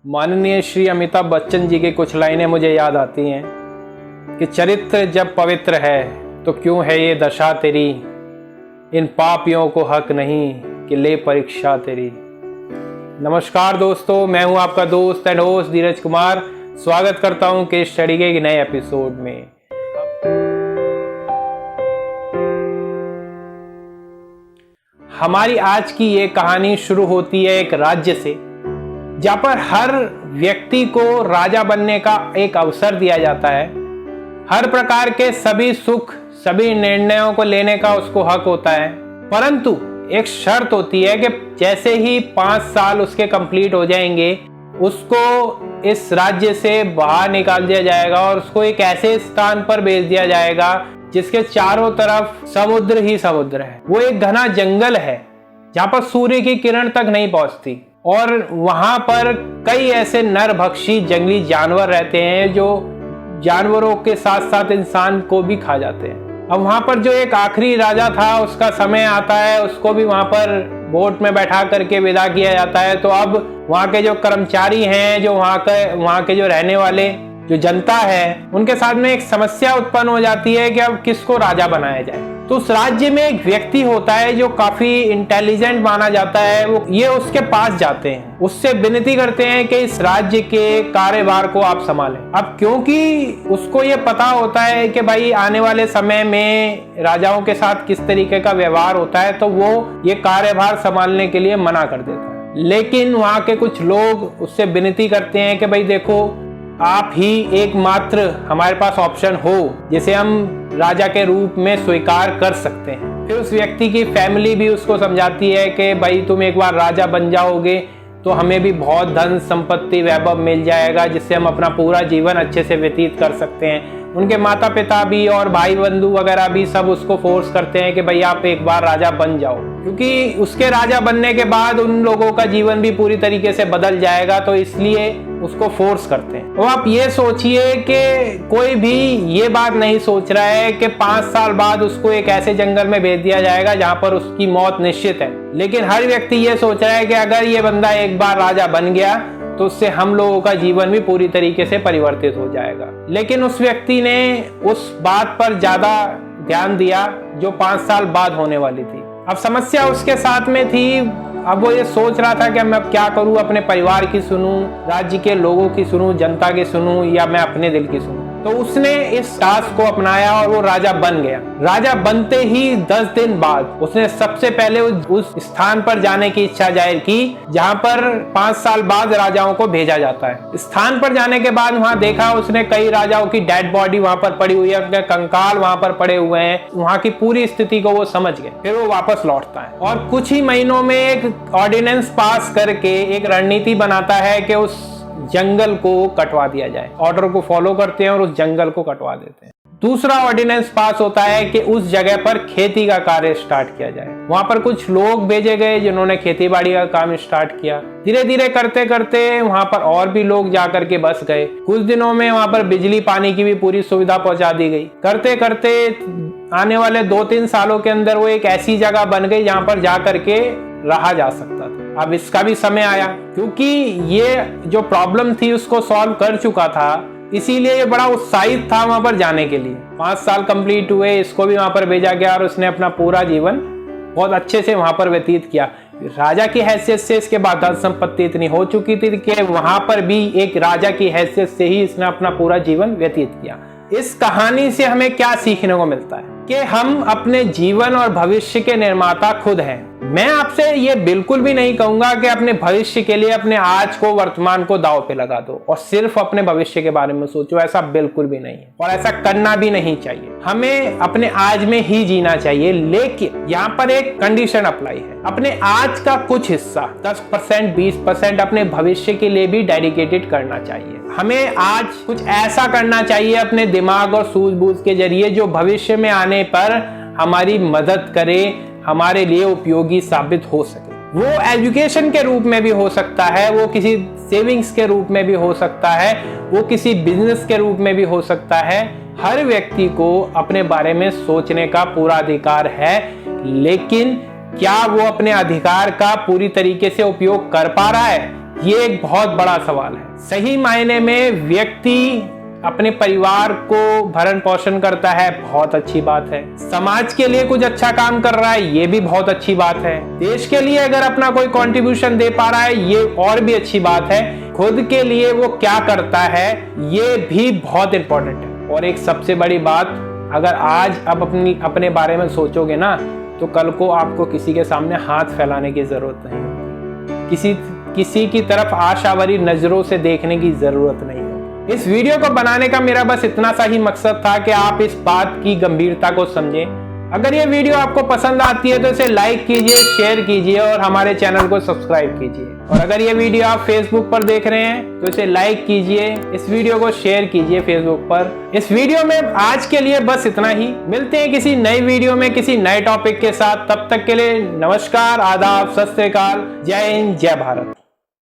माननीय श्री अमिताभ बच्चन जी की कुछ लाइनें मुझे याद आती हैं कि चरित्र जब पवित्र है तो क्यों है ये दशा तेरी, इन पापियों को हक नहीं कि ले परीक्षा तेरी। नमस्कार दोस्तों, मैं हूं आपका दोस्त एंड होस्ट धीरज कुमार। स्वागत करता हूं केस स्टडी के नए एपिसोड में। हमारी आज की ये कहानी शुरू होती है एक राज्य से जहाँ पर हर व्यक्ति को राजा बनने का एक अवसर दिया जाता है। हर प्रकार के सभी सुख, सभी निर्णयों को लेने का उसको हक होता है, परंतु एक शर्त होती है कि जैसे ही 5 साल उसके कंप्लीट हो जाएंगे उसको इस राज्य से बाहर निकाल दिया जाएगा और उसको एक ऐसे स्थान पर भेज दिया जाएगा जिसके चारों तरफ समुद्र ही समुद्र है। वो एक घना जंगल है जहाँ पर सूर्य की किरण तक नहीं पहुंचती और वहां पर कई ऐसे नरभक्षी जंगली जानवर रहते हैं जो जानवरों के साथ साथ इंसान को भी खा जाते हैं। अब वहां पर जो एक आखिरी राजा था उसका समय आता है, उसको भी वहां पर बोट में बैठा करके विदा किया जाता है। तो अब वहां के जो कर्मचारी हैं, जो वहां के जो रहने वाले जो जनता है, उनके साथ में एक समस्या उत्पन्न हो जाती है कि अब किसको राजा बनाया जाए। तो उस राज्य में एक व्यक्ति होता है जो काफी इंटेलिजेंट माना जाता है। ये उसके पास जाते हैं, उससे विनती करते हैं कि इस राज्य के कार्यभार को आप संभालें। अब क्योंकि उसको ये पता होता है कि भाई आने वाले समय में राजाओं के साथ किस तरीके का व्यवहार होता है, तो वो ये कार्यभार संभालने के लिए मना कर देता है। लेकिन वहां के कुछ लोग उससे विनती करते हैं कि भाई देखो, आप ही एकमात्र हमारे पास ऑप्शन हो जिसे हम राजा के रूप में स्वीकार कर सकते हैं। फिर उस व्यक्ति की फैमिली भी उसको समझाती है कि भाई तुम एक बार राजा बन जाओगे तो हमें भी बहुत धन संपत्ति वैभव मिल जाएगा जिससे हम अपना पूरा जीवन अच्छे से व्यतीत कर सकते हैं। उनके माता पिता भी और भाई बंधु वगैरह भी सब उसको फोर्स करते हैं कि भाई आप एक बार राजा बन जाओ, क्योंकि उसके राजा बनने के बाद उन लोगों का जीवन भी पूरी तरीके से बदल जाएगा, तो इसलिए उसको फोर्स करते हैं। तो आप ये सोचिए कि कोई भी ये बात नहीं सोच रहा है कि 5 साल बाद उसको एक ऐसे जंगल में भेज दिया जाएगा जहां पर उसकी मौत निश्चित है। लेकिन हर व्यक्ति ये सोच रहा है कि अगर ये बंदा एक बार राजा बन गया तो उससे हम लोगों का जीवन भी पूरी तरीके से परिवर्तित हो जाएगा। लेकिन उस व्यक्ति ने उस बात पर ज्यादा ध्यान दिया जो 5 साल बाद होने वाली थी। अब समस्या उसके साथ में थी। अब वो ये सोच रहा था कि मैं अब क्या करूं, अपने परिवार की सुनूं, राज्य के लोगों की सुनूं, जनता की सुनूं, या मैं अपने दिल की सुनूं। तो उसने इस टास्क को अपनाया और वो राजा बन गया। राजा बनते ही 10 दिन बाद उसने सबसे पहले उस स्थान पर जाने की इच्छा जाहिर की जहां पर 5 साल बाद राजाओं को भेजा जाता है। स्थान पर जाने के बाद वहां देखा उसने कई राजाओं की डेड बॉडी वहां पर पड़ी हुई है, उनके कंकाल वहां पर पड़े हुए हैं। वहां की पूरी स्थिति को वो समझ गए। फिर वो वापस लौटता है और कुछ ही महीनों में एक ऑर्डिनेंस पास करके एक रणनीति बनाता है कि उस जंगल को कटवा दिया जाए। ऑर्डर को फॉलो करते हैं और उस जंगल को कटवा देते हैं। दूसरा ऑर्डिनेंस पास होता है कि उस जगह पर खेती का कार्य स्टार्ट किया जाए। वहां पर कुछ लोग भेजे गए जिन्होंने खेती बाड़ी का काम स्टार्ट किया। धीरे धीरे करते करते वहां पर और भी लोग जाकर के बस गए। कुछ दिनों में वहां पर बिजली पानी की भी पूरी सुविधा पहुंचा दी गई। करते करते आने वाले 2-3 सालों के अंदर वो एक ऐसी जगह बन गई जहां पर जाकर के रहा जा सकता था। अब इसका भी समय आया, क्योंकि ये जो प्रॉब्लम थी उसको सॉल्व कर चुका था, इसीलिए ये बड़ा उत्साहित था वहां पर जाने के लिए। 5 साल कंप्लीट हुए, इसको भी वहां पर भेजा गया और उसने अपना पूरा जीवन बहुत अच्छे से वहां पर व्यतीत किया। राजा की हैसियत से इसके बाद धन संपत्ति इतनी हो चुकी थी कि वहां पर भी एक राजा की हैसियत से ही इसने अपना पूरा जीवन व्यतीत किया। इस कहानी से हमें क्या सीखने को मिलता है कि हम अपने जीवन और भविष्य के निर्माता खुद हैं। मैं आपसे ये बिल्कुल भी नहीं कहूंगा कि अपने भविष्य के लिए अपने आज को, वर्तमान को दांव पे लगा दो और सिर्फ अपने भविष्य के बारे में सोचो। ऐसा बिल्कुल भी नहीं है और ऐसा करना भी नहीं चाहिए। हमें अपने आज में ही जीना चाहिए, लेकिन यहाँ पर एक कंडीशन अप्लाई है। अपने आज का कुछ हिस्सा 10%, 20% अपने भविष्य के लिए भी डेडिकेटेड करना चाहिए। हमें आज कुछ ऐसा करना चाहिए अपने दिमाग और सूझबूझ के जरिए जो भविष्य में आने पर हमारी मदद करे, हमारे लिए उपयोगी साबित हो सके। वो एजुकेशन के रूप में भी हो सकता है, वो किसी सेविंग्स के रूप में भी हो सकता है, वो किसी बिजनेस के रूप में भी हो सकता है। हर व्यक्ति को अपने बारे में सोचने का पूरा अधिकार है, लेकिन क्या वो अपने अधिकार का पूरी तरीके से उपयोग कर पा रहा है? ये एक बहुत बड़ा सवाल है। सही मायने में व्यक्ति अपने परिवार को भरण पोषण करता है, बहुत अच्छी बात है। समाज के लिए कुछ अच्छा काम कर रहा है, ये भी बहुत अच्छी बात है। देश के लिए अगर अपना कोई कंट्रीब्यूशन दे पा रहा है, ये और भी अच्छी बात है। खुद के लिए वो क्या करता है, ये भी बहुत इंपॉर्टेंट है। और एक सबसे बड़ी बात, अगर आज आप अपने बारे में सोचोगे ना, तो कल को आपको किसी के सामने हाथ फैलाने की जरूरत नहीं होती, किसी की तरफ आशावारी नजरों से देखने की जरूरत नहीं होती। इस वीडियो को बनाने का मेरा बस इतना सा ही मकसद था कि आप इस बात की गंभीरता को समझें। अगर ये वीडियो आपको पसंद आती है तो इसे लाइक कीजिए, शेयर कीजिए और हमारे चैनल को सब्सक्राइब कीजिए। और अगर ये वीडियो आप फेसबुक पर देख रहे हैं तो इसे लाइक कीजिए, इस वीडियो को शेयर कीजिए फेसबुक पर। इस वीडियो में आज के लिए बस इतना ही। मिलते हैं किसी नई वीडियो में किसी नए टॉपिक के साथ। तब तक के लिए नमस्कार, आदाब, सत श्री अकाल, जय हिंद, जय भारत।